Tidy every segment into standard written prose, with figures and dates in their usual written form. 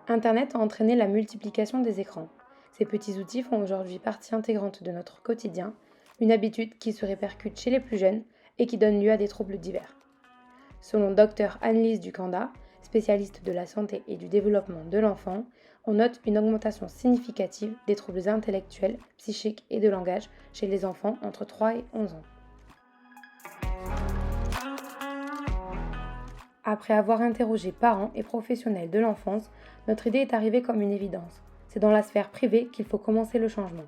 Internet a entraîné la multiplication des écrans. Ces petits outils font aujourd'hui partie intégrante de notre quotidien, une habitude qui se répercute chez les plus jeunes et qui donne lieu à des troubles divers. Selon Dr Annelise Ducanda, spécialiste de la santé et du développement de l'enfant, on note une augmentation significative des troubles intellectuels, psychiques et de langage chez les enfants entre 3 et 11 ans. Après avoir interrogé parents et professionnels de l'enfance, notre idée est arrivée comme une évidence. C'est dans la sphère privée qu'il faut commencer le changement.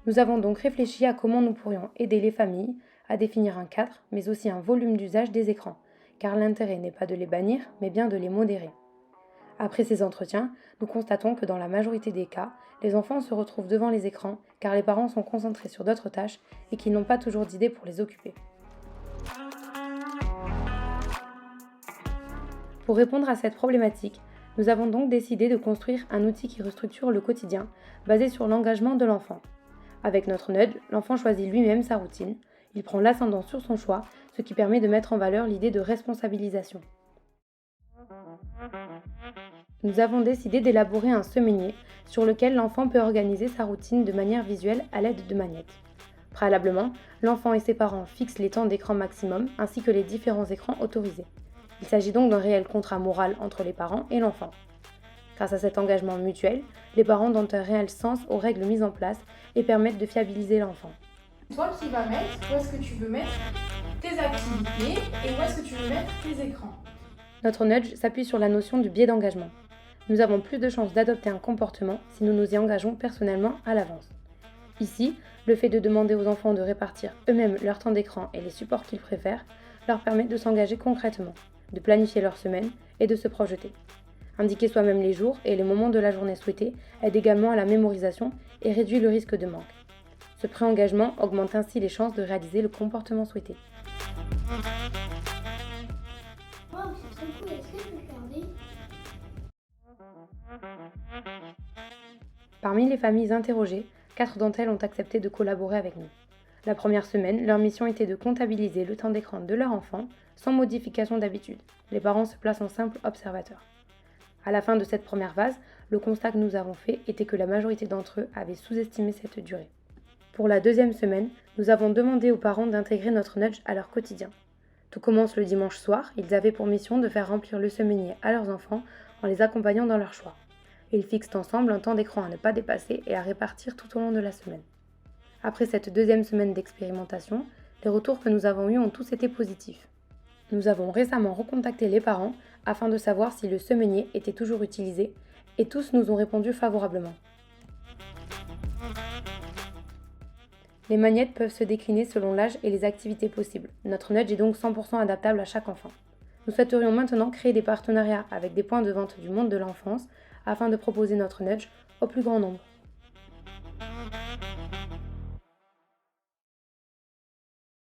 Nous avons donc réfléchi à comment nous pourrions aider les familles à définir un cadre, mais aussi un volume d'usage des écrans, car l'intérêt n'est pas de les bannir, mais bien de les modérer. Après ces entretiens, nous constatons que dans la majorité des cas, les enfants se retrouvent devant les écrans car les parents sont concentrés sur d'autres tâches et qu'ils n'ont pas toujours d'idées pour les occuper. Pour répondre à cette problématique, nous avons donc décidé de construire un outil qui restructure le quotidien, basé sur l'engagement de l'enfant. Avec notre nudge, l'enfant choisit lui-même sa routine, il prend l'ascendant sur son choix, ce qui permet de mettre en valeur l'idée de responsabilisation. Nous avons décidé d'élaborer un semainier sur lequel l'enfant peut organiser sa routine de manière visuelle à l'aide de magnettes. Préalablement, l'enfant et ses parents fixent les temps d'écran maximum ainsi que les différents écrans autorisés. Il s'agit donc d'un réel contrat moral entre les parents et l'enfant. Grâce à cet engagement mutuel, les parents donnent un réel sens aux règles mises en place et permettent de fiabiliser l'enfant. Toi qui vas mettre, où est-ce que tu veux mettre tes activités et où est-ce que tu veux mettre tes écrans. Notre nudge s'appuie sur la notion du biais d'engagement. Nous avons plus de chances d'adopter un comportement si nous nous y engageons personnellement à l'avance. Ici, le fait de demander aux enfants de répartir eux-mêmes leur temps d'écran et les supports qu'ils préfèrent leur permet de s'engager concrètement, de planifier leur semaine et de se projeter. Indiquer soi-même les jours et les moments de la journée souhaités aide également à la mémorisation et réduit le risque de manque. Ce pré-engagement augmente ainsi les chances de réaliser le comportement souhaité. Wow, c'est trop cool, est-ce que je peux regarder? Parmi les familles interrogées, 4 d'entre elles ont accepté de collaborer avec nous. La première semaine, leur mission était de comptabiliser le temps d'écran de leur enfant sans modification d'habitude. Les parents se placent en simples observateurs. À la fin de cette première phase, le constat que nous avons fait était que la majorité d'entre eux avaient sous-estimé cette durée. Pour la deuxième semaine, nous avons demandé aux parents d'intégrer notre nudge à leur quotidien. Tout commence le dimanche soir, ils avaient pour mission de faire remplir le semainier à leurs enfants en les accompagnant dans leur choix. Ils fixent ensemble un temps d'écran à ne pas dépasser et à répartir tout au long de la semaine. Après cette deuxième semaine d'expérimentation, les retours que nous avons eus ont tous été positifs. Nous avons récemment recontacté les parents afin de savoir si le semainier était toujours utilisé et tous nous ont répondu favorablement. Les magnettes peuvent se décliner selon l'âge et les activités possibles. Notre nudge est donc 100% adaptable à chaque enfant. Nous souhaiterions maintenant créer des partenariats avec des points de vente du monde de l'enfance afin de proposer notre nudge au plus grand nombre.